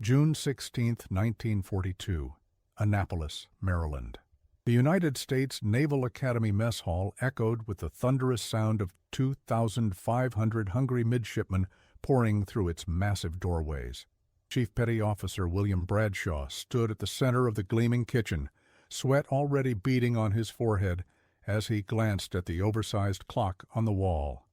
June 16, 1942, Annapolis, Maryland. The United States Naval Academy Mess Hall echoed with the thunderous sound of 2,500 hungry midshipmen pouring through its massive doorways. Chief Petty Officer William Bradshaw stood at the center of the gleaming kitchen, sweat already beading on his forehead as he glanced at the oversized clock on the wall.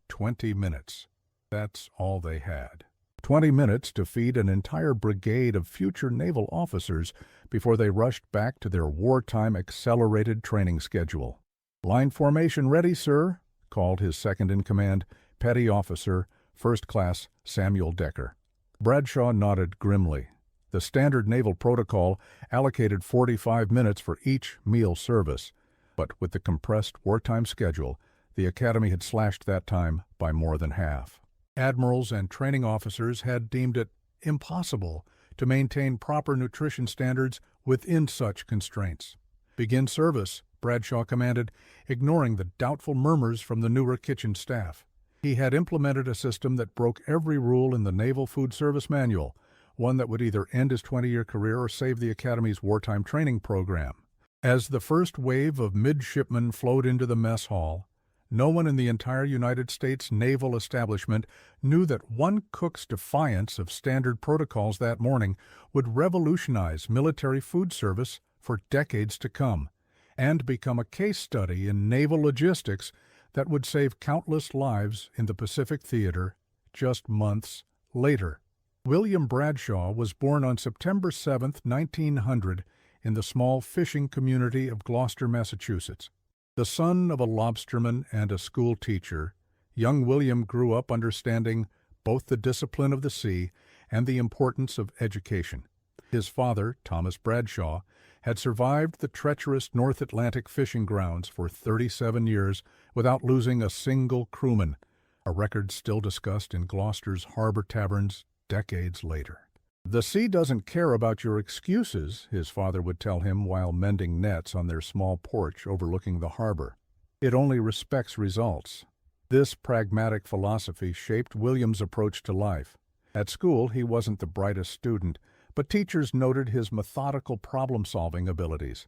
20 minutes. That's all they had. 20 minutes to feed an entire brigade of future naval officers before they rushed back to their wartime accelerated training schedule. "Line formation ready, sir," called his second-in-command, Petty Officer, First Class Samuel Decker. Bradshaw nodded grimly. The standard naval protocol allocated 45 minutes for each meal service, but with the compressed wartime schedule, the Academy had slashed that time by more than half. Admirals and training officers had deemed it impossible to maintain proper nutrition standards within such constraints. "Begin service," Bradshaw commanded, ignoring the doubtful murmurs from the newer kitchen staff. He had implemented a system that broke every rule in the Naval Food Service Manual, one that would either end his 20-year career or save the Academy's wartime training program. As the first wave of midshipmen flowed into the mess hall, no one in the entire United States naval establishment knew that one cook's defiance of standard protocols that morning would revolutionize military food service for decades to come, and become a case study in naval logistics that would save countless lives in the Pacific Theater just months later. William Bradshaw was born on September 7, 1900, in the small fishing community of Gloucester, Massachusetts. The son of a lobsterman and a school teacher, young William grew up understanding both the discipline of the sea and the importance of education. His father, Thomas Bradshaw, had survived the treacherous North Atlantic fishing grounds for 37 years without losing a single crewman, a record still discussed in Gloucester's harbor taverns decades later. "The sea doesn't care about your excuses," his father would tell him while mending nets on their small porch overlooking the harbor. "It only respects results." This pragmatic philosophy shaped William's approach to life. At school, he wasn't the brightest student, but teachers noted his methodical problem-solving abilities.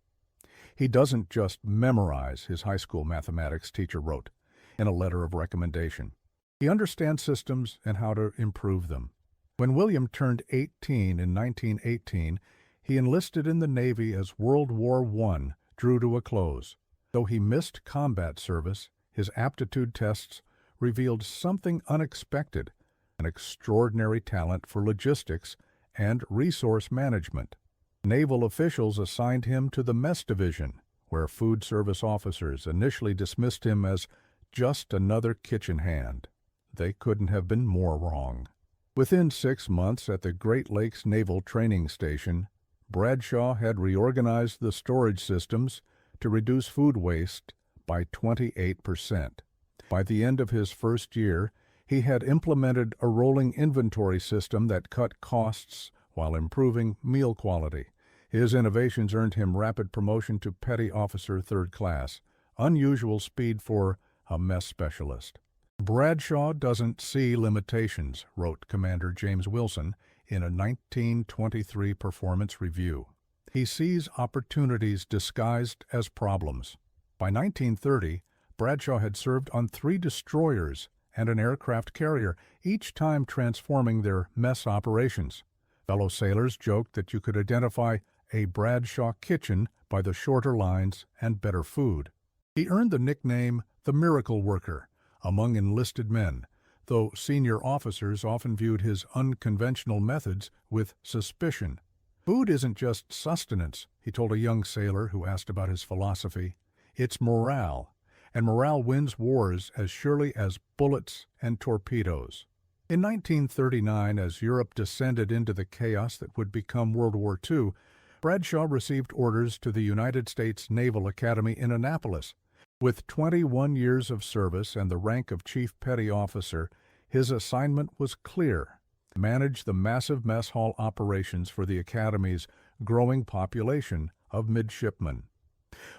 "He doesn't just memorize," his high school mathematics teacher wrote in a letter of recommendation. "He understands systems and how to improve them." When William turned 18 in 1918, he enlisted in the Navy as World War I drew to a close. Though he missed combat service, his aptitude tests revealed something unexpected, an extraordinary talent for logistics and resource management. Naval officials assigned him to the mess division, where food service officers initially dismissed him as just another kitchen hand. They couldn't have been more wrong. Within 6 months at the Great Lakes Naval Training Station, Bradshaw had reorganized the storage systems to reduce food waste by 28%. By the end of his first year, he had implemented a rolling inventory system that cut costs while improving meal quality. His innovations earned him rapid promotion to Petty Officer Third Class, unusual speed for a mess specialist. "Bradshaw doesn't see limitations," wrote Commander James Wilson in a 1923 performance review. "He sees opportunities disguised as problems." By 1930, Bradshaw had served on 3 destroyers and an aircraft carrier, each time transforming their mess operations. Fellow sailors joked that you could identify a Bradshaw kitchen by the shorter lines and better food. He earned the nickname the Miracle Worker among enlisted men, though senior officers often viewed his unconventional methods with suspicion. "Food isn't just sustenance," he told a young sailor who asked about his philosophy. "It's morale, and morale wins wars as surely as bullets and torpedoes." In 1939, as Europe descended into the chaos that would become World War II, Bradshaw received orders to the United States Naval Academy in Annapolis. With 21 years of service and the rank of Chief Petty Officer, his assignment was clear: manage the massive mess hall operations for the Academy's growing population of midshipmen.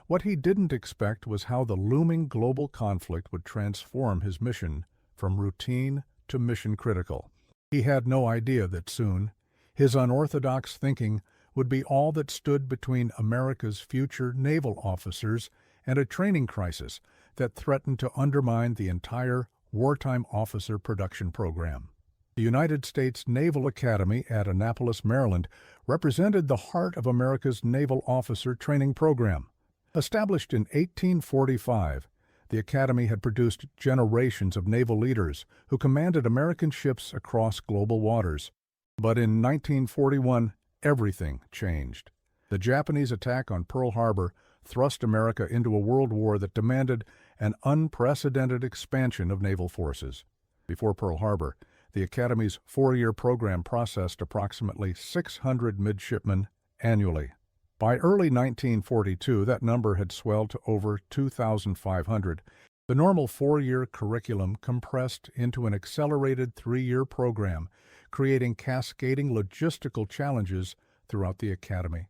What he didn't expect was how the looming global conflict would transform his mission from routine to mission critical. He had no idea that soon His unorthodox thinking would be all that stood between America's future naval officers and a training crisis that threatened to undermine the entire wartime officer production program. The United States Naval Academy at Annapolis, Maryland, represented the heart of America's naval officer training program. Established in 1845, the Academy had produced generations of naval leaders who commanded American ships across global waters. But in 1941, everything changed. The Japanese attack on Pearl Harbor thrust America into a world war that demanded an unprecedented expansion of naval forces. Before Pearl Harbor, the Academy's four-year program processed approximately 600 midshipmen annually. By early 1942, that number had swelled to over 2,500. The normal four-year curriculum compressed into an accelerated three-year program, creating cascading logistical challenges throughout the Academy.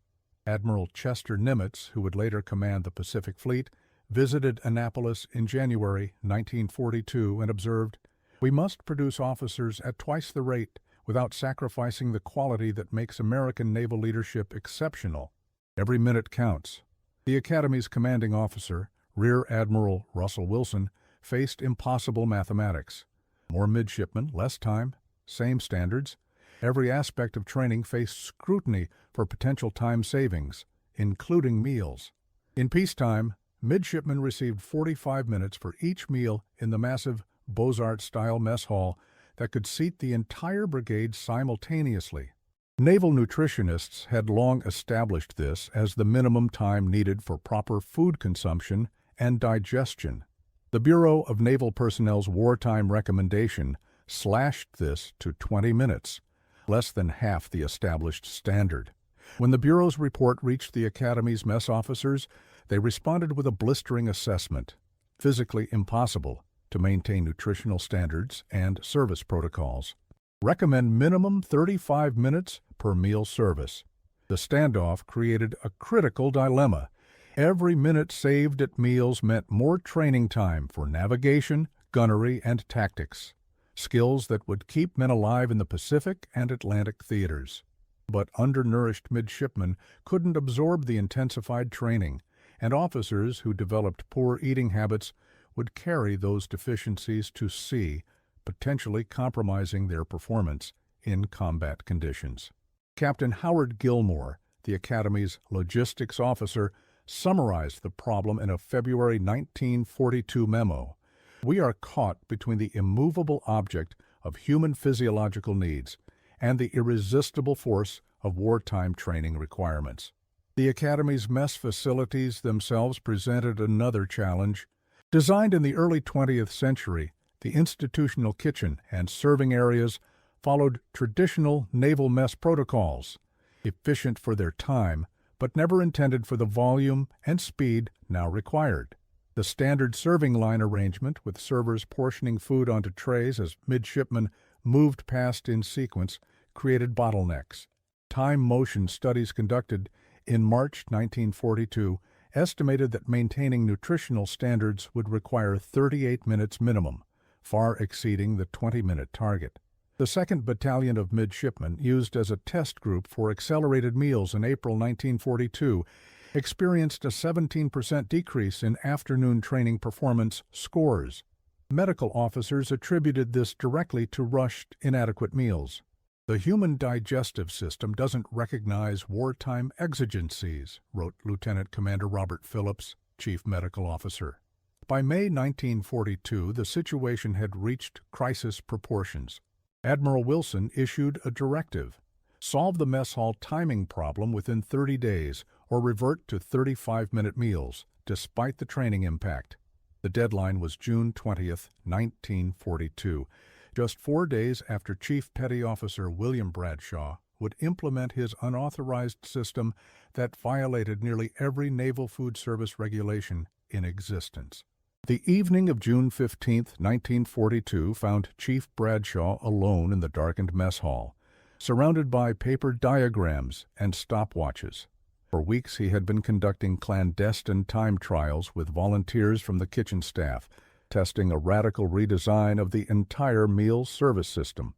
Admiral Chester Nimitz, who would later command the Pacific Fleet, visited Annapolis in January 1942 and observed, "We must produce officers at twice the rate without sacrificing the quality that makes American naval leadership exceptional. Every minute counts." The Academy's commanding officer, Rear Admiral Russell Wilson, faced impossible mathematics. More midshipmen, less time, same standards. Every aspect of training faced scrutiny for potential time savings, including meals. In peacetime, midshipmen received 45 minutes for each meal in the massive Beaux-Arts-style mess hall that could seat the entire brigade simultaneously. Naval nutritionists had long established this as the minimum time needed for proper food consumption and digestion. The Bureau of Naval Personnel's wartime recommendation slashed this to 20 minutes, less than half the established standard. When the Bureau's report reached the Academy's mess officers, they responded with a blistering assessment: physically impossible to maintain nutritional standards and service protocols. Recommend minimum 35 minutes per meal service. The standoff created a critical dilemma. Every minute saved at meals meant more training time for navigation, gunnery, and tactics, skills that would keep men alive in the Pacific and Atlantic theaters. But undernourished midshipmen couldn't absorb the intensified training, and officers who developed poor eating habits would carry those deficiencies to sea, potentially compromising their performance in combat conditions. Captain Howard Gilmore, the Academy's logistics officer, summarized the problem in a February 1942 memo. "We are caught between the immovable object of human physiological needs and the irresistible force of wartime training requirements." The Academy's mess facilities themselves presented another challenge. Designed in the early 20th century, the institutional kitchen and serving areas followed traditional naval mess protocols, efficient for their time, but never intended for the volume and speed now required. The standard serving line arrangement, with servers portioning food onto trays as midshipmen moved past in sequence, created bottlenecks. Time motion studies conducted in March 1942 estimated that maintaining nutritional standards would require 38 minutes minimum, far exceeding the 20-minute target. The 2nd Battalion of Midshipmen, used as a test group for accelerated meals in April 1942, experienced a 17% decrease in afternoon training performance scores. Medical officers attributed this directly to rushed, inadequate meals. "The human digestive system doesn't recognize wartime exigencies," wrote Lieutenant Commander Robert Phillips, Chief Medical Officer. By May 1942, the situation had reached crisis proportions. Admiral Wilson issued a directive: solve the mess hall timing problem within 30 days or revert to 35-minute meals, despite the training impact. The deadline was June 20, 1942, just 4 days after Chief Petty Officer William Bradshaw would implement his unauthorized system that violated nearly every Naval Food Service regulation in existence. The evening of June 15, 1942, found Chief Bradshaw alone in the darkened mess hall, surrounded by paper diagrams and stopwatches. For weeks he had been conducting clandestine time trials with volunteers from the kitchen staff, testing a radical redesign of the entire meal service system.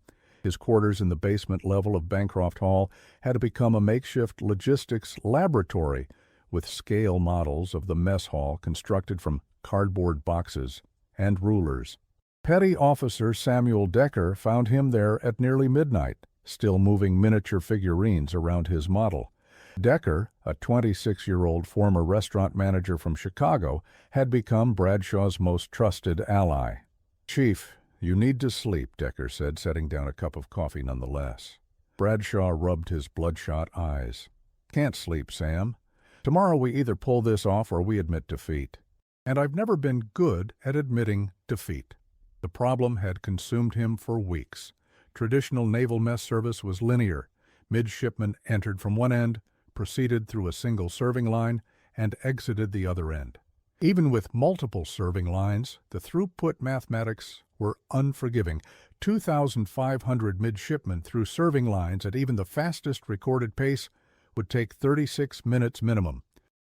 His quarters in the basement level of Bancroft Hall had become a makeshift logistics laboratory with scale models of the mess hall constructed from cardboard boxes and rulers. Petty Officer Samuel Decker found him there at nearly midnight, still moving miniature figurines around his model. Decker, a 26-year-old former restaurant manager from Chicago, had become Bradshaw's most trusted ally. "Chief, you need to sleep," Decker said, setting down a cup of coffee nonetheless. Bradshaw rubbed his bloodshot eyes. "Can't sleep, Sam. Tomorrow we either pull this off or we admit defeat. And I've never been good at admitting defeat." The problem had consumed him for weeks. Traditional naval mess service was linear. Midshipmen entered from one end, proceeded through a single serving line, and exited the other end. Even with multiple serving lines, the throughput mathematics were unforgiving. 2,500 midshipmen through serving lines at even the fastest recorded pace would take 36 minutes minimum.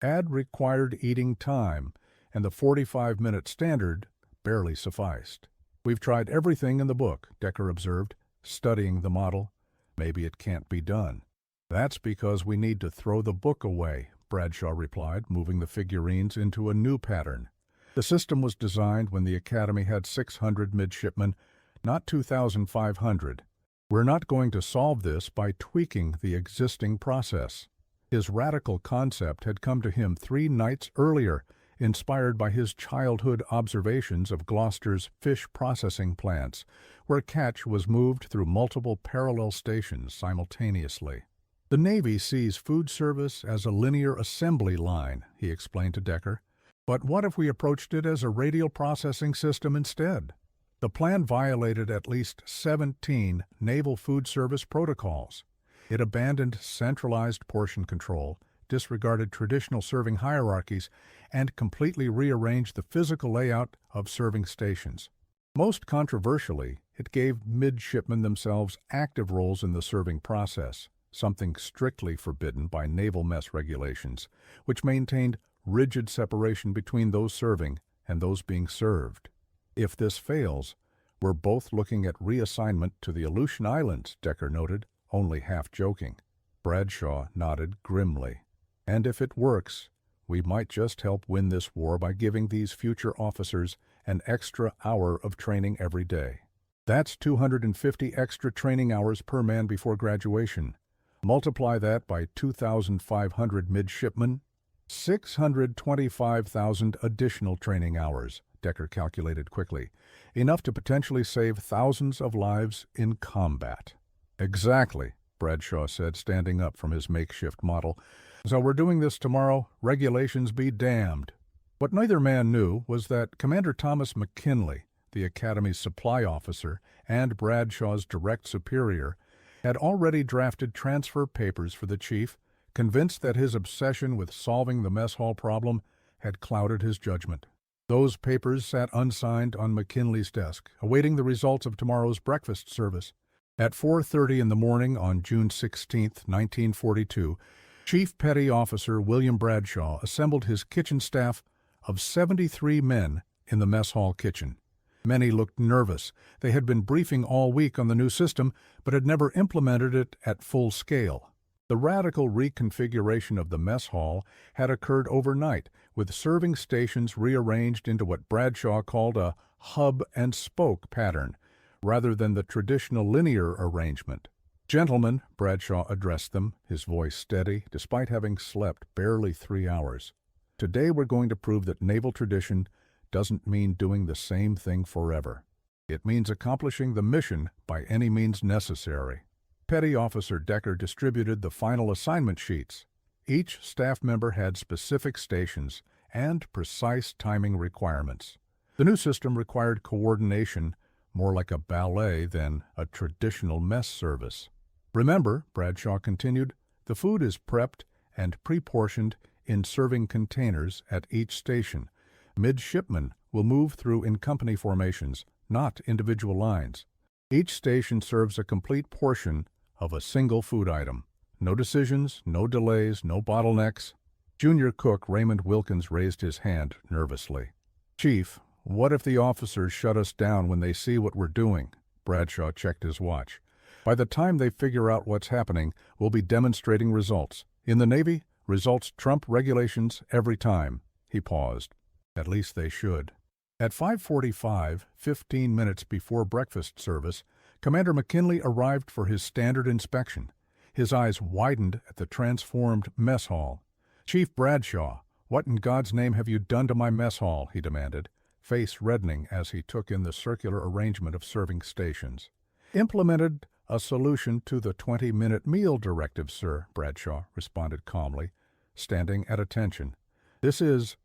Add required eating time, and the 45-minute standard barely sufficed. "We've tried everything in the book," Decker observed, studying the model. "Maybe it can't be done." "That's because we need to throw the book away," Bradshaw replied, moving the figurines into a new pattern. The system was designed when the Academy had 600 midshipmen, not 2,500. "We're not going to solve this by tweaking the existing process." His radical concept had come to him 3 nights earlier, inspired by his childhood observations of Gloucester's fish processing plants, where catch was moved through multiple parallel stations simultaneously. "The Navy sees food service as a linear assembly line," he explained to Decker. "But what if we approached it as a radial processing system instead?" The plan violated at least 17 naval food service protocols. It abandoned centralized portion control, disregarded traditional serving hierarchies, and completely rearranged the physical layout of serving stations. Most controversially, it gave midshipmen themselves active roles in the serving process, something strictly forbidden by naval mess regulations, which maintained rigid separation between those serving and those being served. "If this fails, we're both looking at reassignment to the Aleutian Islands," Decker noted, only half joking. Bradshaw nodded grimly. "And if it works, we might just help win this war by giving these future officers an extra hour of training every day. That's 250 extra training hours per man before graduation. Multiply that by 2,500 midshipmen, 625,000 additional training hours," Decker calculated quickly, "enough to potentially save thousands of lives in combat." "Exactly," Bradshaw said, standing up from his makeshift model. "So we're doing this tomorrow, regulations be damned." What neither man knew was that Commander Thomas McKinley, the Academy's supply officer and Bradshaw's direct superior, had already drafted transfer papers for the chief, convinced that his obsession with solving the mess hall problem had clouded his judgment. Those papers sat unsigned on McKinley's desk, awaiting the results of tomorrow's breakfast service. At 4:30 in the morning on June 16, 1942, Chief Petty Officer William Bradshaw assembled his kitchen staff of 73 men in the mess hall kitchen. Many looked nervous. They had been briefing all week on the new system, but had never implemented it at full scale. The radical reconfiguration of the mess hall had occurred overnight, with serving stations rearranged into what Bradshaw called a hub-and-spoke pattern, rather than the traditional linear arrangement. "Gentlemen," Bradshaw addressed them, his voice steady, despite having slept barely 3 hours. "Today we're going to prove that naval tradition doesn't mean doing the same thing forever. It means accomplishing the mission by any means necessary." Petty Officer Decker distributed the final assignment sheets. Each staff member had specific stations and precise timing requirements. The new system required coordination, more like a ballet than a traditional mess service. "Remember," Bradshaw continued, "the food is prepped and pre-portioned in serving containers at each station. Midshipmen will move through in company formations, not individual lines. Each station serves a complete portion of a single food item. No decisions, no delays, no bottlenecks." Junior cook Raymond Wilkins raised his hand nervously. "Chief, what if the officers shut us down when they see what we're doing?" Bradshaw checked his watch. By the time they figure out what's happening, we'll be demonstrating results. In the Navy, results trump regulations every time." He paused. "At least they should." At 5:45, 15 minutes before breakfast service, Commander McKinley arrived for his standard inspection. His eyes widened at the transformed mess hall. "Chief Bradshaw, what in God's name have you done to my mess hall?" he demanded, face reddening as he took in the circular arrangement of serving stations. "Implemented a solution to the 20-minute meal directive, sir," Bradshaw responded calmly, standing at attention. This is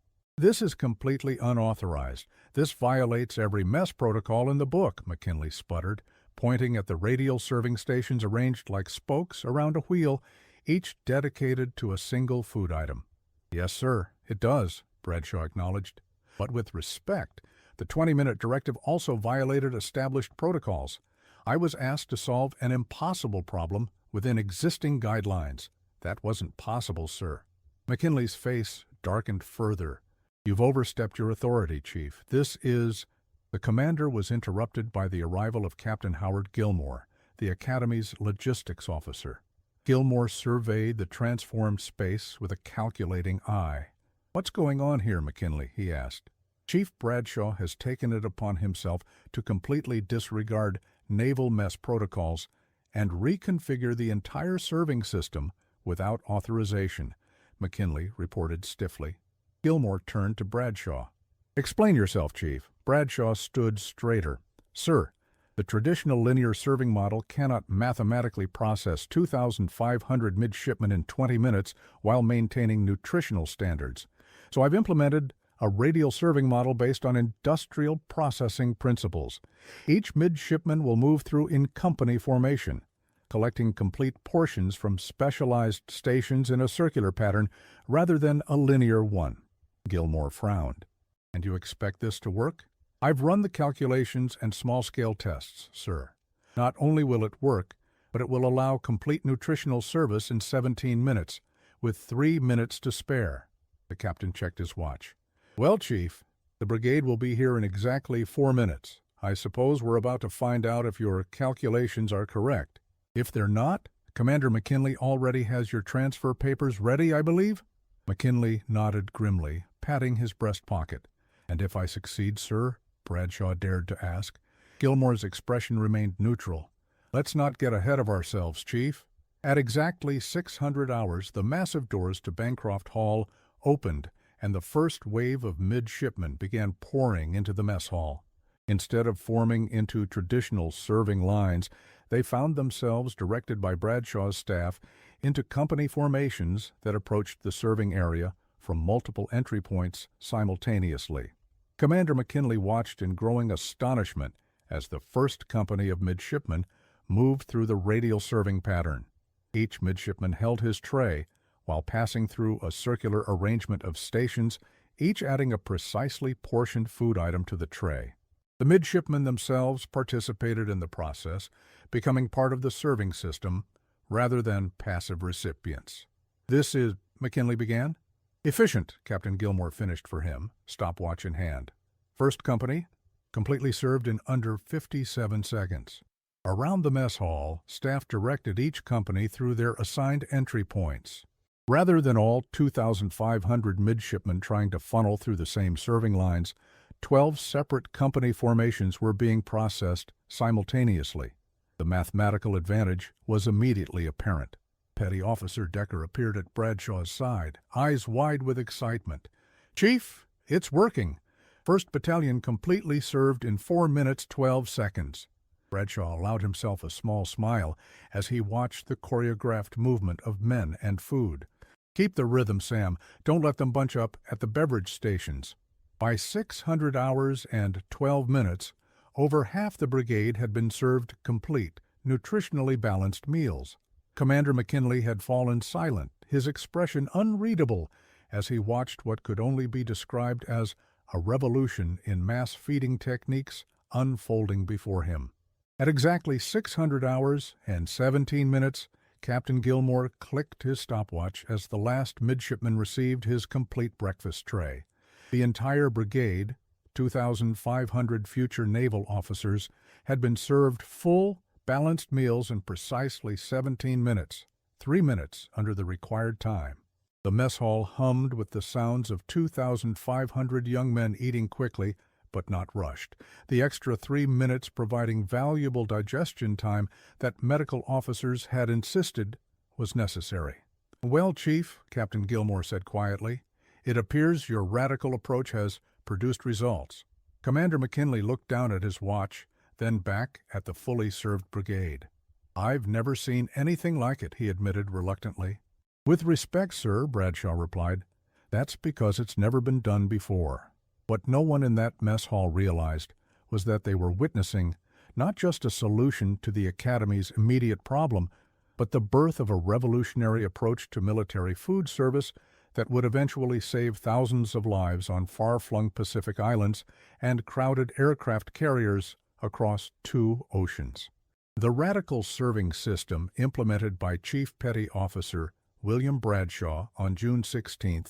completely unauthorized. This violates every mess protocol in the book," McKinley sputtered, pointing at the radial serving stations arranged like spokes around a wheel, each dedicated to a single food item. "Yes, sir, it does," Bradshaw acknowledged. "But with respect, the 20-minute directive also violated established protocols. I was asked to solve an impossible problem within existing guidelines. That wasn't possible, sir." McKinley's face darkened further. "You've overstepped your authority, Chief. This is—" The commander was interrupted by the arrival of Captain Howard Gilmore, the Academy's logistics officer. Gilmore surveyed the transformed space with a calculating eye. "What's going on here, McKinley?" he asked. "Chief Bradshaw has taken it upon himself to completely disregard naval mess protocols and reconfigure the entire serving system without authorization," McKinley reported stiffly. Gilmore turned to Bradshaw. "Explain yourself, Chief." Bradshaw stood straighter. "Sir, the traditional linear serving model cannot mathematically process 2,500 midshipmen in 20 minutes while maintaining nutritional standards. So I've implemented a radial serving model based on industrial processing principles. Each midshipman will move through in company formation, collecting complete portions from specialized stations in a circular pattern rather than a linear one." Gilmore frowned. "And you expect this to work?" "I've run the calculations and small-scale tests, sir. Not only will it work, but it will allow complete nutritional service in 17 minutes, with 3 minutes to spare." The captain checked his watch. "Well, Chief, the brigade will be here in exactly 4 minutes. I suppose we're about to find out if your calculations are correct. If they're not, Commander McKinley already has your transfer papers ready, I believe?" McKinley nodded grimly, patting his breast pocket. "And if I succeed, sir?" Bradshaw dared to ask. Gilmore's expression remained neutral. "Let's not get ahead of ourselves, Chief." At exactly 600 hours, the massive doors to Bancroft Hall opened, and the first wave of midshipmen began pouring into the mess hall. Instead of forming into traditional serving lines, they found themselves, directed by Bradshaw's staff, into company formations that approached the serving area from multiple entry points simultaneously. Commander McKinley watched in growing astonishment as the first company of midshipmen moved through the radial serving pattern. Each midshipman held his tray while passing through a circular arrangement of stations, each adding a precisely portioned food item to the tray. The midshipmen themselves participated in the process, becoming part of the serving system rather than passive recipients. "This is—" McKinley began. "Efficient," Captain Gilmore finished for him, stopwatch in hand. "First company, completely served in under 57 seconds. Around the mess hall, staff directed each company through their assigned entry points. Rather than all 2,500 midshipmen trying to funnel through the same serving lines, 12 separate company formations were being processed simultaneously. The mathematical advantage was immediately apparent. Petty Officer Decker appeared at Bradshaw's side, eyes wide with excitement. "Chief, it's working. 1st Battalion completely served in 4 minutes 12 seconds. Bradshaw allowed himself a small smile as he watched the choreographed movement of men and food. "Keep the rhythm, Sam. Don't let them bunch up at the beverage stations." By 600 hours and 12 minutes, over half the brigade had been served complete, nutritionally balanced meals. Commander McKinley had fallen silent, his expression unreadable, as he watched what could only be described as a revolution in mass feeding techniques unfolding before him. At exactly 600 hours and 17 minutes, Captain Gilmore clicked his stopwatch as the last midshipman received his complete breakfast tray. The entire brigade, 2,500 future naval officers, had been served full, balanced meals in precisely 17 minutes, 3 minutes under the required time. The mess hall hummed with the sounds of 2,500 young men eating quickly, but not rushed, the extra 3 minutes providing valuable digestion time that medical officers had insisted was necessary. "Well, Chief," Captain Gilmore said quietly, "it appears your radical approach has produced results." Commander McKinley looked down at his watch, then back at the fully served brigade. "I've never seen anything like it," he admitted reluctantly. "With respect, sir," Bradshaw replied, "that's because it's never been done before." What no one in that mess hall realized was that they were witnessing not just a solution to the Academy's immediate problem, but the birth of a revolutionary approach to military food service that would eventually save thousands of lives on far-flung Pacific islands and crowded aircraft carriers across 2 oceans. The radical serving system implemented by Chief Petty Officer William Bradshaw on June 16,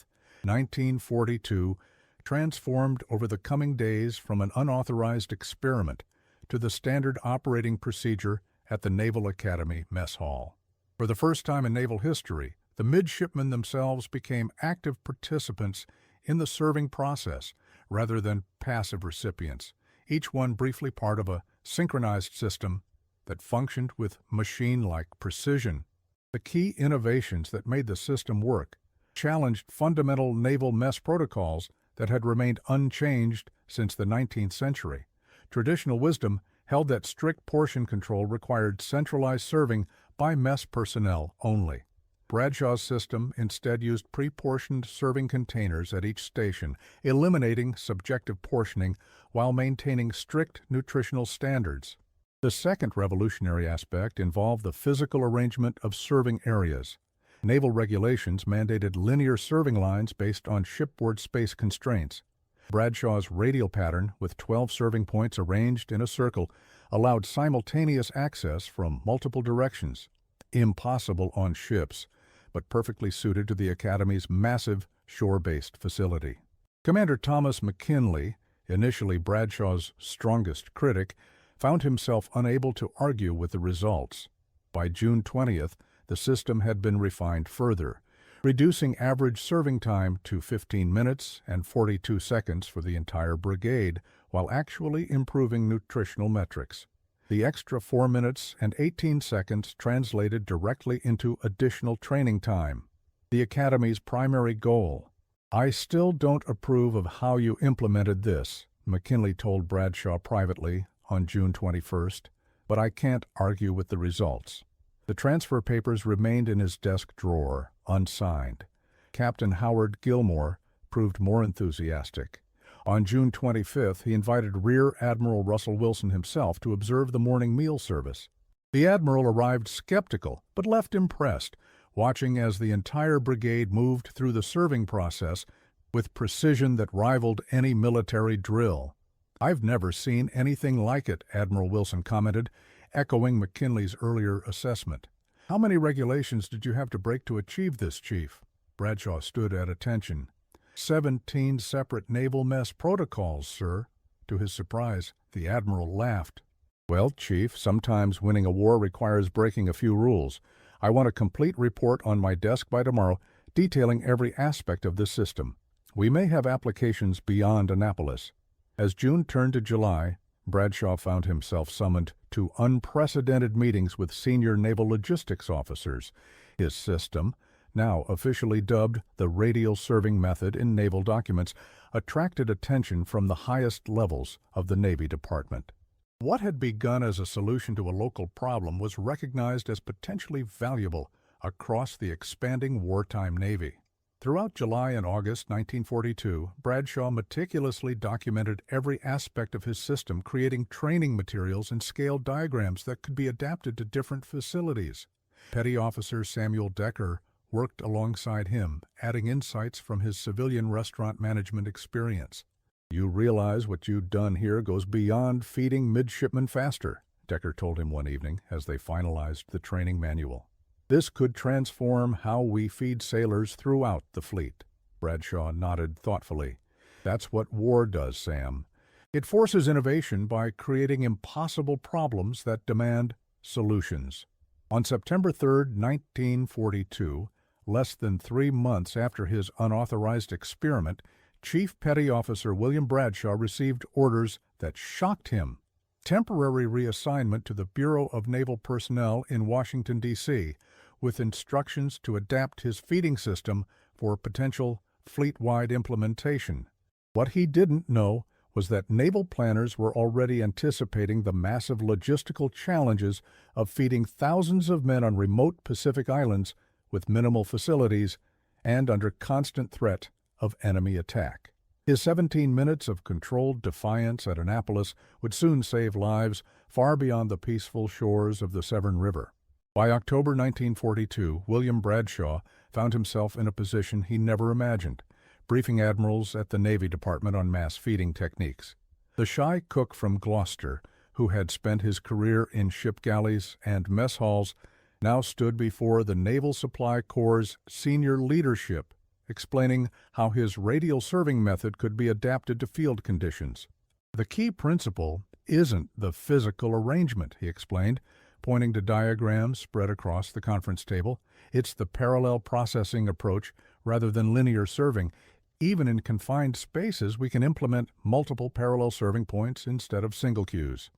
1942, transformed over the coming days from an unauthorized experiment to the standard operating procedure at the Naval Academy Mess Hall. For the first time in naval history, the midshipmen themselves became active participants in the serving process rather than passive recipients, each one briefly part of a synchronized system that functioned with machine-like precision. The key innovations that made the system work challenged fundamental naval mess protocols that had remained unchanged since the 19th century. Traditional wisdom held that strict portion control required centralized serving by mess personnel only. Bradshaw's system instead used pre-portioned serving containers at each station, eliminating subjective portioning while maintaining strict nutritional standards. The second revolutionary aspect involved the physical arrangement of serving areas. Naval regulations mandated linear serving lines based on shipboard space constraints. Bradshaw's radial pattern, with 12 serving points arranged in a circle, allowed simultaneous access from multiple directions. Impossible on ships, but perfectly suited to the Academy's massive shore-based facility. Commander Thomas McKinley, initially Bradshaw's strongest critic, found himself unable to argue with the results. By June 20th, the system had been refined further, reducing average serving time to 15 minutes and 42 seconds for the entire brigade, while actually improving nutritional metrics. The extra 4 minutes and 18 seconds translated directly into additional training time, the Academy's primary goal. "I still don't approve of how you implemented this," McKinley told Bradshaw privately on June 21st, "but I can't argue with the results." The transfer papers remained in his desk drawer, unsigned. Captain Howard Gilmore proved more enthusiastic. On June 25th, he invited Rear Admiral Russell Wilson himself to observe the morning meal service. The Admiral arrived skeptical, but left impressed, watching as the entire brigade moved through the serving process with precision that rivaled any military drill. "I've never seen anything like it," Admiral Wilson commented, echoing McKinley's earlier assessment. "How many regulations did you have to break to achieve this, Chief?" Bradshaw stood at attention. 17 separate naval mess protocols, sir." To his surprise, the Admiral laughed. "Well, Chief, sometimes winning a war requires breaking a few rules. I want a complete report on my desk by tomorrow, detailing every aspect of this system. We may have applications beyond Annapolis." As June turned to July, Bradshaw found himself summoned to unprecedented meetings with senior naval logistics officers. His system, now officially dubbed the radial serving method in naval documents, attracted attention from the highest levels of the Navy Department. What had begun as a solution to a local problem was recognized as potentially valuable across the expanding wartime Navy. Throughout July and August 1942, Bradshaw meticulously documented every aspect of his system, creating training materials and scale diagrams that could be adapted to different facilities. Petty Officer Samuel Decker worked alongside him, adding insights from his civilian restaurant management experience. "You realize what you've done here goes beyond feeding midshipmen faster," Decker told him one evening as they finalized the training manual. "This could transform how we feed sailors throughout the fleet." Bradshaw nodded thoughtfully. "That's what war does, Sam. It forces innovation by creating impossible problems that demand solutions. On September 3, 1942, less than 3 months after his unauthorized experiment, Chief Petty Officer William Bradshaw received orders that shocked him. Temporary reassignment to the Bureau of Naval Personnel in Washington, D.C., with instructions to adapt his feeding system for potential fleet-wide implementation. What he didn't know was that naval planners were already anticipating the massive logistical challenges of feeding thousands of men on remote Pacific islands with minimal facilities and under constant threat of enemy attack. His 17 minutes of controlled defiance at Annapolis would soon save lives far beyond the peaceful shores of the Severn River. By October 1942, William Bradshaw found himself in a position he never imagined, briefing admirals at the Navy Department on mass feeding techniques. The shy cook from Gloucester, who had spent his career in ship galleys and mess halls, now stood before the Naval Supply Corps' senior leadership, explaining how his radial serving method could be adapted to field conditions. "The key principle isn't the physical arrangement," he explained, pointing to diagrams spread across the conference table. "It's the parallel processing approach rather than linear serving. Even in confined spaces, we can implement multiple parallel serving points instead of single queues."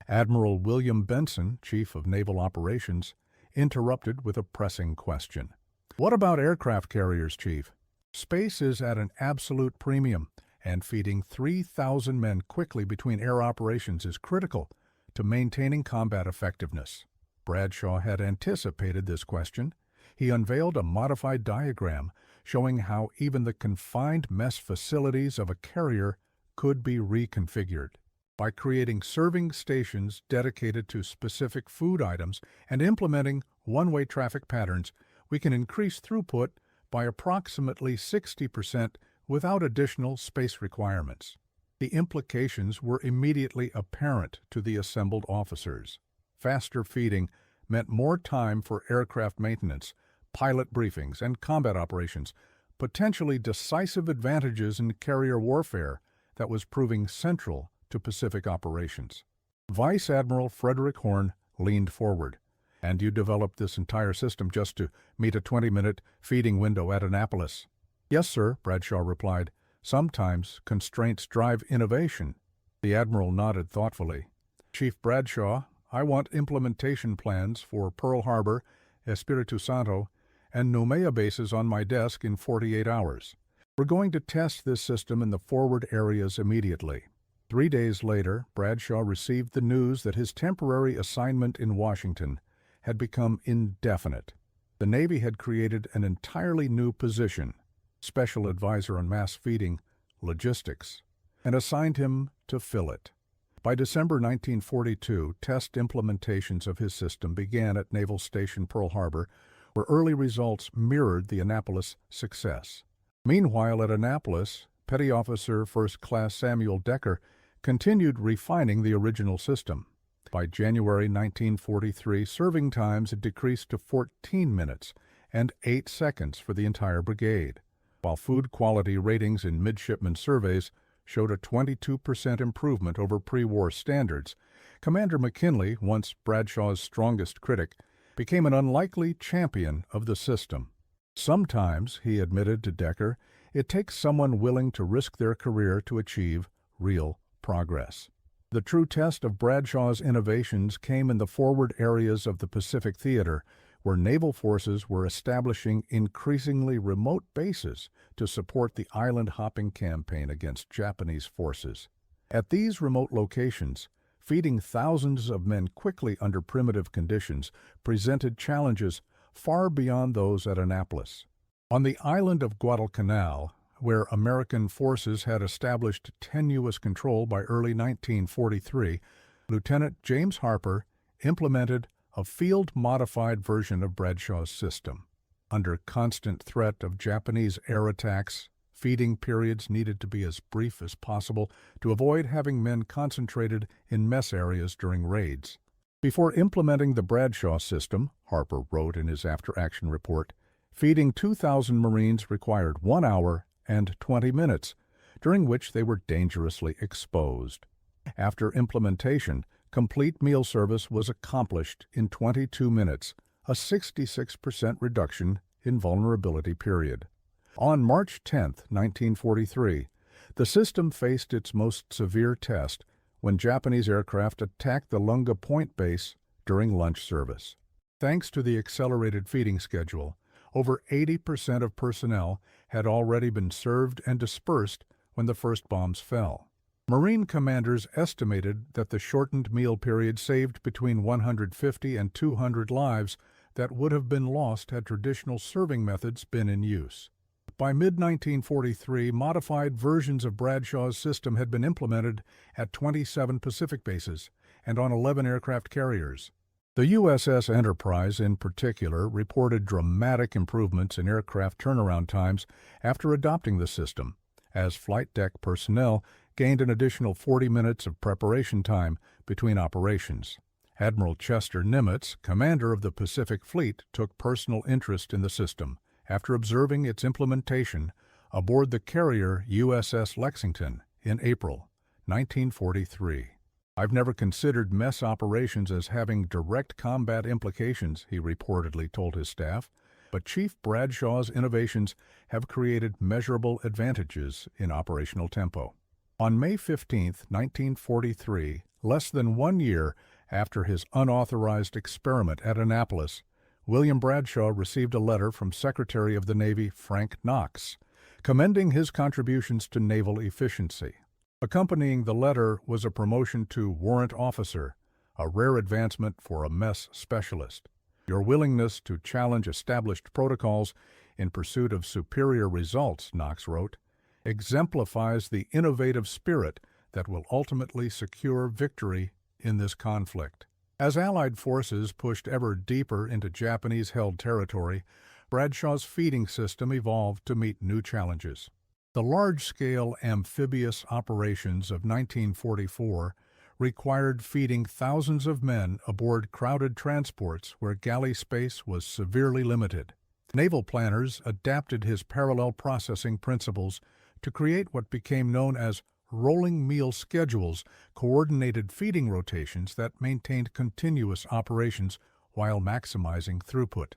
Admiral William Benson, Chief of Naval Operations, interrupted with a pressing question. "What about aircraft carriers, Chief? Space is at an absolute premium, and feeding 3,000 men quickly between air operations is critical to maintaining combat effectiveness." Bradshaw had anticipated this question. He unveiled a modified diagram showing how even the confined mess facilities of a carrier could be reconfigured. By creating serving stations dedicated to specific food items and implementing one-way traffic patterns, we can increase throughput by approximately 60% without additional space requirements. The implications were immediately apparent to the assembled officers. Faster feeding meant more time for aircraft maintenance, pilot briefings, and combat operations, potentially decisive advantages in carrier warfare that was proving central to Pacific operations. Vice Admiral Frederick Horn leaned forward. "And you developed this entire system just to meet a 20-minute feeding window at Annapolis?" "Yes, sir," Bradshaw replied. "Sometimes constraints drive innovation." The Admiral nodded thoughtfully. "Chief Bradshaw, I want implementation plans for Pearl Harbor, Espiritu Santo, and Noumea bases on my desk in 48 hours. We're going to test this system in the forward areas immediately." 3 days later, Bradshaw received the news that his temporary assignment in Washington had become indefinite. The Navy had created an entirely new position, Special Advisor on Mass Feeding, Logistics, and assigned him to fill it. By December 1942, test implementations of his system began at Naval Station Pearl Harbor, where early results mirrored the Annapolis success. Meanwhile, at Annapolis, Petty Officer First Class Samuel Decker continued refining the original system. By January 1943, serving times had decreased to 14 minutes and 8 seconds for the entire brigade, while food quality ratings in midshipman surveys showed a 22% improvement over pre-war standards. Commander McKinley, once Bradshaw's strongest critic, became an unlikely champion of the system. "Sometimes," he admitted to Decker, "it takes someone willing to risk their career to achieve real progress." The true test of Bradshaw's innovations came in the forward areas of the Pacific Theater, where naval forces were establishing increasingly remote bases to support the island-hopping campaign against Japanese forces. At these remote locations, feeding thousands of men quickly under primitive conditions presented challenges far beyond those at Annapolis. On the island of Guadalcanal, where American forces had established tenuous control by early 1943, Lieutenant James Harper implemented a field-modified version of Bradshaw's system. Under constant threat of Japanese air attacks, feeding periods needed to be as brief as possible to avoid having men concentrated in mess areas during raids. Before implementing the Bradshaw system, Harper wrote in his after-action report, feeding 2,000 Marines required 1 hour and 20 minutes, during which they were dangerously exposed. After implementation, complete meal service was accomplished in 22 minutes, a 66% reduction in vulnerability period. On March 10, 1943, the system faced its most severe test when Japanese aircraft attacked the Lunga Point base during lunch service. Thanks to the accelerated feeding schedule, over 80% of personnel had already been served and dispersed when the first bombs fell. Marine commanders estimated that the shortened meal period saved between 150 and 200 lives that would have been lost had traditional serving methods been in use. By mid-1943, modified versions of Bradshaw's system had been implemented at 27 Pacific bases and on 11 aircraft carriers. The USS Enterprise, in particular, reported dramatic improvements in aircraft turnaround times after adopting the system, as flight deck personnel gained an additional 40 minutes of preparation time between operations. Admiral Chester Nimitz, commander of the Pacific Fleet, took personal interest in the system after observing its implementation aboard the carrier USS Lexington in April 1943. "I've never considered mess operations as having direct combat implications," he reportedly told his staff, but Chief Bradshaw's innovations have created measurable advantages in operational tempo. On May 15, 1943, less than 1 year after his unauthorized experiment at Annapolis, William Bradshaw received a letter from Secretary of the Navy Frank Knox, commending his contributions to naval efficiency. Accompanying the letter was a promotion to warrant officer, a rare advancement for a mess specialist. "Your willingness to challenge established protocols in pursuit of superior results," Knox wrote, "exemplifies the innovative spirit that will ultimately secure victory in this conflict." As Allied forces pushed ever deeper into Japanese-held territory, Bradshaw's feeding system evolved to meet new challenges. The large-scale amphibious operations of 1944 required feeding thousands of men aboard crowded transports where galley space was severely limited. Naval planners adapted his parallel processing principles to create what became known as rolling meal schedules, coordinated feeding rotations that maintained continuous operations while maximizing throughput.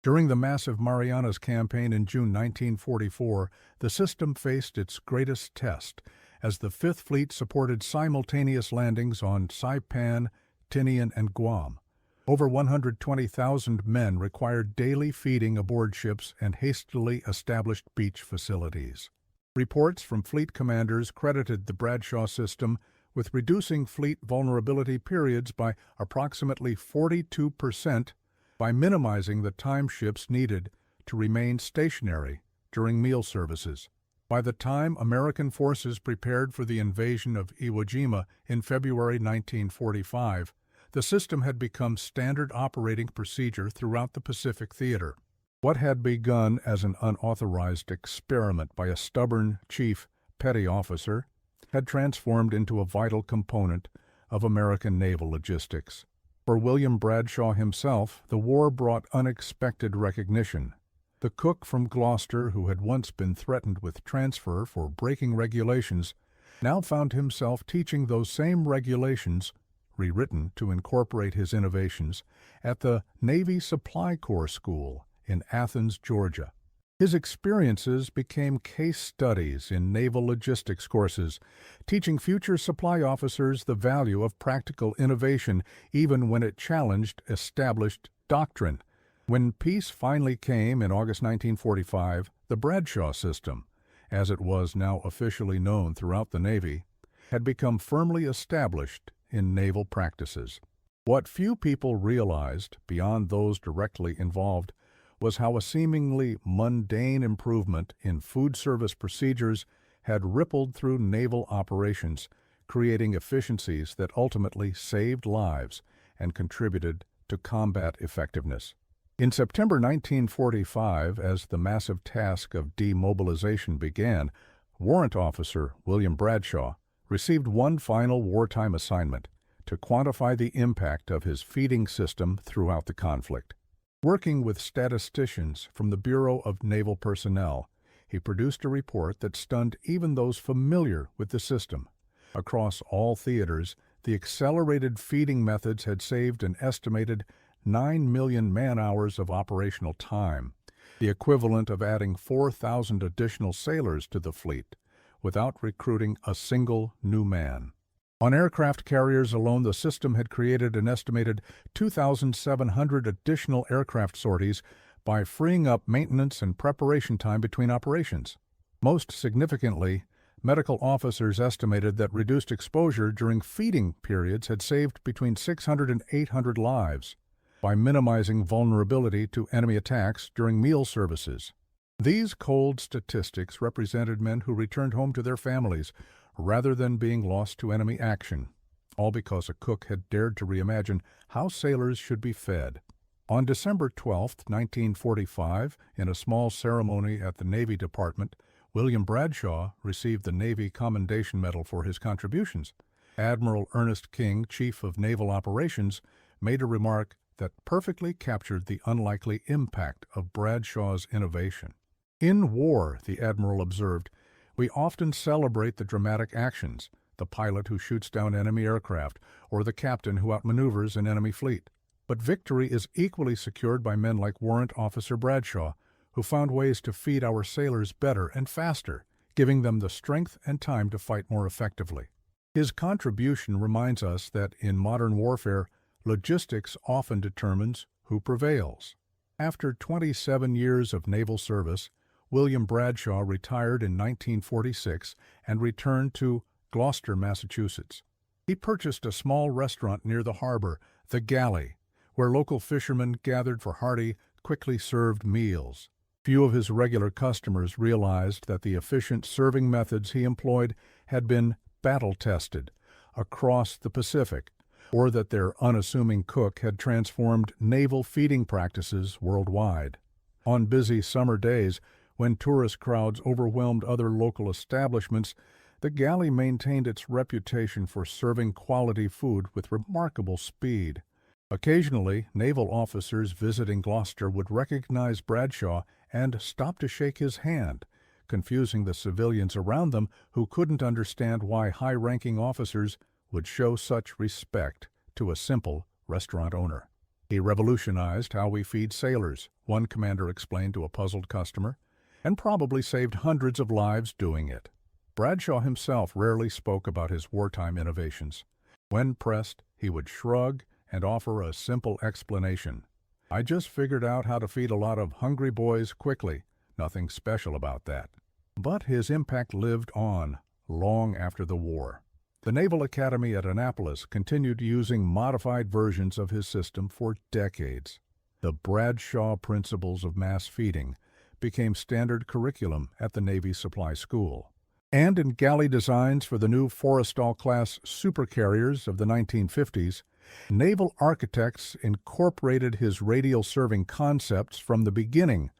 During the massive Marianas Campaign in June 1944, the system faced its greatest test as the Fifth Fleet supported simultaneous landings on Saipan, Tinian, and Guam. Over 120,000 men required daily feeding aboard ships and hastily established beach facilities. Reports from fleet commanders credited the Bradshaw system with reducing fleet vulnerability periods by approximately 42% by minimizing the time ships needed to remain stationary during meal services. By the time American forces prepared for the invasion of Iwo Jima in February 1945, the system had become standard operating procedure throughout the Pacific theater. What had begun as an unauthorized experiment by a stubborn chief petty officer had transformed into a vital component of American naval logistics. For William Bradshaw himself, the war brought unexpected recognition. The cook from Gloucester, who had once been threatened with transfer for breaking regulations, now found himself teaching those same regulations, rewritten to incorporate his innovations, at the Navy Supply Corps School in Athens, Georgia. His experiences became case studies in naval logistics courses, teaching future supply officers the value of practical innovation even when it challenged established doctrine. When peace finally came in August 1945, the Bradshaw system, as it was now officially known throughout the Navy, had become firmly established in naval practices. What few people realized, beyond those directly involved, was how a seemingly mundane improvement in food service procedures had rippled through naval operations, creating efficiencies that ultimately saved lives and contributed to combat effectiveness. In September 1945, as the massive task of demobilization began, Warrant Officer William Bradshaw received one final wartime assignment: to quantify the impact of his feeding system throughout the conflict. Working with statisticians from the Bureau of Naval Personnel, he produced a report that stunned even those familiar with the system. Across all theaters, the accelerated feeding methods had saved an estimated 9 million man-hours of operational time, the equivalent of adding 4,000 additional sailors to the fleet, without recruiting a single new man. On aircraft carriers alone, the system had created an estimated 2,700 additional aircraft sorties by freeing up maintenance and preparation time between operations. Most significantly, medical officers estimated that reduced exposure during feeding periods had saved between 600 and 800 lives by minimizing vulnerability to enemy attacks during meal services. These cold statistics represented men who returned home to their families rather than being lost to enemy action, all because a cook had dared to reimagine how sailors should be fed. On December 12, 1945, in a small ceremony at the Navy Department, William Bradshaw received the Navy Commendation Medal for his contributions. Admiral Ernest King, Chief of Naval Operations, made a remark that perfectly captured the unlikely impact of Bradshaw's innovation. "In war," the Admiral observed, "we often celebrate the dramatic actions, the pilot who shoots down enemy aircraft, or the captain who outmaneuvers an enemy fleet. But victory is equally secured by men like Warrant Officer Bradshaw, who found ways to feed our sailors better and faster, giving them the strength and time to fight more effectively." His contribution reminds us that in modern warfare, logistics often determines who prevails. After 27 years of naval service, William Bradshaw retired in 1946 and returned to Gloucester, Massachusetts. He purchased a small restaurant near the harbor, the Galley, where local fishermen gathered for hearty, quickly served meals. Few of his regular customers realized that the efficient serving methods he employed had been battle-tested across the Pacific, or that their unassuming cook had transformed naval feeding practices worldwide. On busy summer days, when tourist crowds overwhelmed other local establishments, the Galley maintained its reputation for serving quality food with remarkable speed. Occasionally, naval officers visiting Gloucester would recognize Bradshaw and stop to shake his hand, confusing the civilians around them who couldn't understand why high-ranking officers would show such respect to a simple restaurant owner. "He revolutionized how we feed sailors," one commander explained to a puzzled customer, "and probably saved hundreds of lives doing it." Bradshaw himself rarely spoke about his wartime innovations. When pressed, he would shrug and offer a simple explanation. "I just figured out how to feed a lot of hungry boys quickly. Nothing special about that." But his impact lived on long after the war. The Naval Academy at Annapolis continued using modified versions of his system for decades. The Bradshaw principles of mass feeding became standard curriculum at the Navy Supply School. And in galley designs for the new Forrestal-class supercarriers of the 1950s, naval architects incorporated his radial serving concepts from the beginning,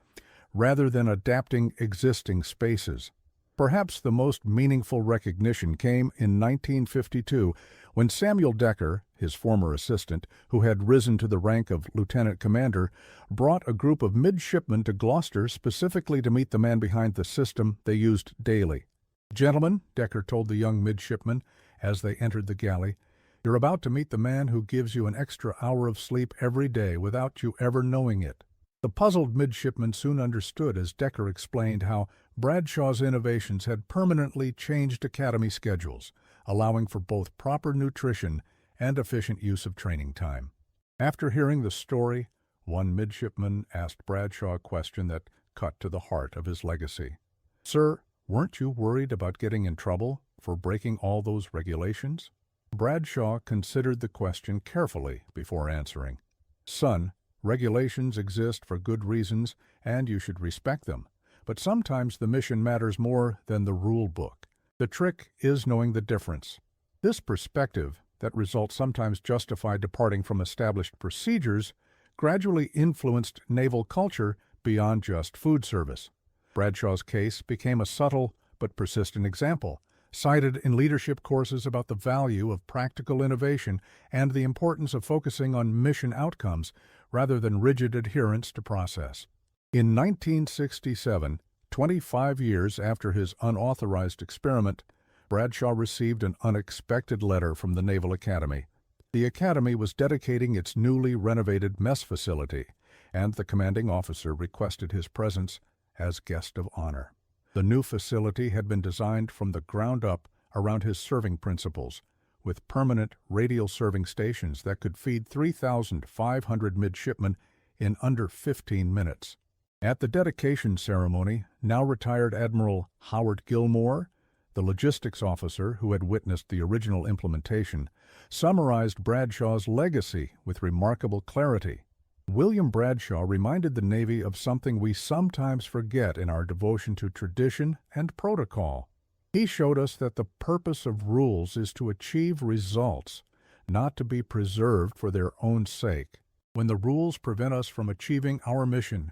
rather than adapting existing spaces. Perhaps the most meaningful recognition came in 1952, when Samuel Decker, his former assistant, who had risen to the rank of lieutenant commander, brought a group of midshipmen to Gloucester specifically to meet the man behind the system they used daily. "Gentlemen," Decker told the young midshipmen as they entered the galley, "you're about to meet the man who gives you an extra hour of sleep every day without you ever knowing it." The puzzled midshipmen soon understood as Decker explained how Bradshaw's innovations had permanently changed academy schedules, allowing for both proper nutrition and efficient use of training time. After hearing the story, one midshipman asked Bradshaw a question that cut to the heart of his legacy. "Sir, weren't you worried about getting in trouble for breaking all those regulations?" Bradshaw considered the question carefully before answering. "Son, regulations exist for good reasons, and you should respect them. But sometimes the mission matters more than the rule book. The trick is knowing the difference." This perspective, that results sometimes justify departing from established procedures, gradually influenced naval culture beyond just food service. Bradshaw's case became a subtle but persistent example, cited in leadership courses about the value of practical innovation and the importance of focusing on mission outcomes rather than rigid adherence to process. In 1967, 25 years after his unauthorized experiment, Bradshaw received an unexpected letter from the Naval Academy. The Academy was dedicating its newly renovated mess facility, and the commanding officer requested his presence as guest of honor. The new facility had been designed from the ground up around his serving principles, with permanent radial serving stations that could feed 3,500 midshipmen in under 15 minutes. At the dedication ceremony, now retired Admiral Howard Gilmore, the logistics officer who had witnessed the original implementation, summarized Bradshaw's legacy with remarkable clarity. William Bradshaw reminded the Navy of something we sometimes forget in our devotion to tradition and protocol. He showed us that the purpose of rules is to achieve results, not to be preserved for their own sake. When the rules prevent us from achieving our mission,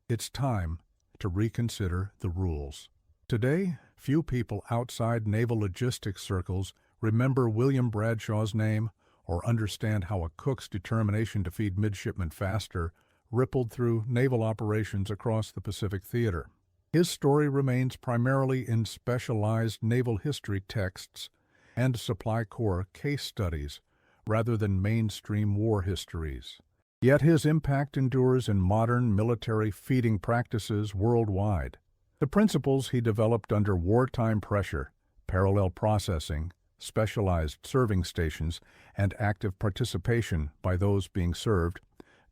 it's time to reconsider the rules. Today, few people outside naval logistics circles remember William Bradshaw's name or understand how a cook's determination to feed midshipmen faster rippled through naval operations across the Pacific Theater. His story remains primarily in specialized naval history texts and Supply Corps case studies rather than mainstream war histories. Yet his impact endures in modern military feeding practices worldwide. The principles he developed under wartime pressure, parallel processing, specialized serving stations, and active participation by those being served,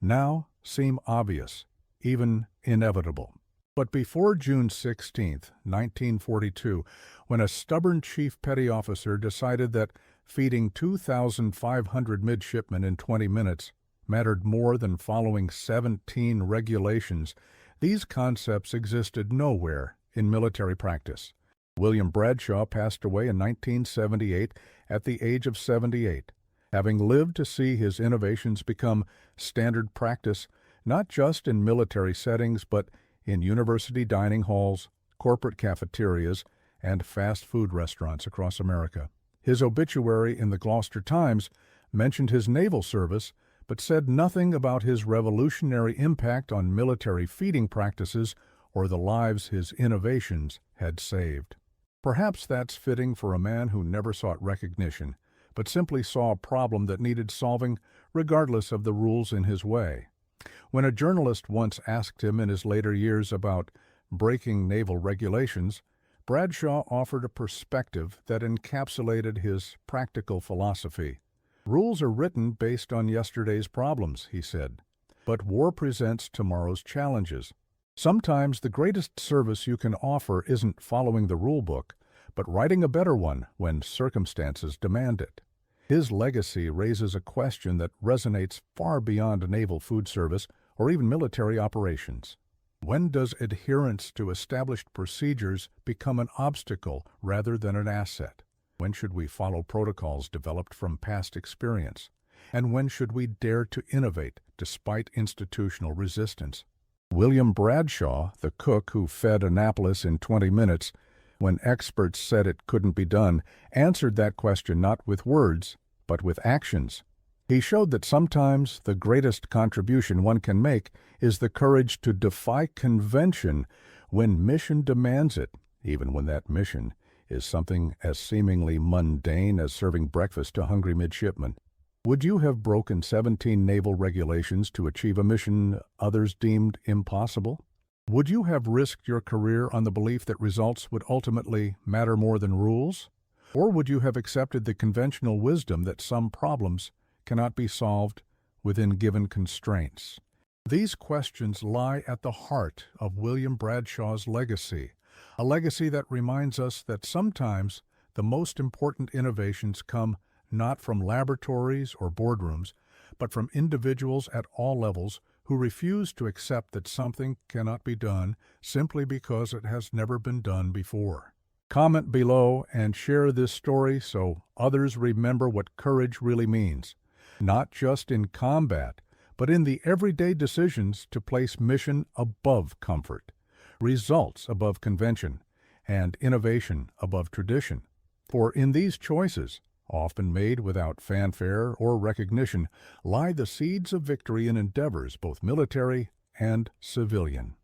now seem obvious, even inevitable. But before June 16, 1942, when a stubborn chief petty officer decided that feeding 2,500 midshipmen in 20 minutes mattered more than following 17 regulations, these concepts existed nowhere in military practice. William Bradshaw passed away in 1978 at the age of 78, having lived to see his innovations become standard practice not just in military settings but in university dining halls, corporate cafeterias, and fast food restaurants across America. His obituary in the Gloucester Times mentioned his naval service but said nothing about his revolutionary impact on military feeding practices or the lives his innovations had saved. Perhaps that's fitting for a man who never sought recognition, but simply saw a problem that needed solving regardless of the rules in his way. When a journalist once asked him in his later years about breaking naval regulations, Bradshaw offered a perspective that encapsulated his practical philosophy. "Rules are written based on yesterday's problems," he said, "but war presents tomorrow's challenges. Sometimes the greatest service you can offer isn't following the rule book, but writing a better one when circumstances demand it." His legacy raises a question that resonates far beyond naval food service or even military operations. When does adherence to established procedures become an obstacle rather than an asset? When should we follow protocols developed from past experience? And when should we dare to innovate despite institutional resistance? William Bradshaw, the cook who fed Annapolis in 20 minutes, when experts said it couldn't be done, answered that question not with words, but with actions. He showed that sometimes the greatest contribution one can make is the courage to defy convention when mission demands it, even when that mission is something as seemingly mundane as serving breakfast to hungry midshipmen. Would you have broken 17 naval regulations to achieve a mission others deemed impossible? Would you have risked your career on the belief that results would ultimately matter more than rules? Or would you have accepted the conventional wisdom that some problems cannot be solved within given constraints? These questions lie at the heart of William Bradshaw's legacy, a legacy that reminds us that sometimes the most important innovations come not from laboratories or boardrooms, but from individuals at all levels who refuse to accept that something cannot be done simply because it has never been done before. Comment below and share this story so others remember what courage really means, not just in combat, but in the everyday decisions to place mission above comfort, results above convention, and innovation above tradition. For in these choices, often made without fanfare or recognition, lie the seeds of victory in endeavors both military and civilian.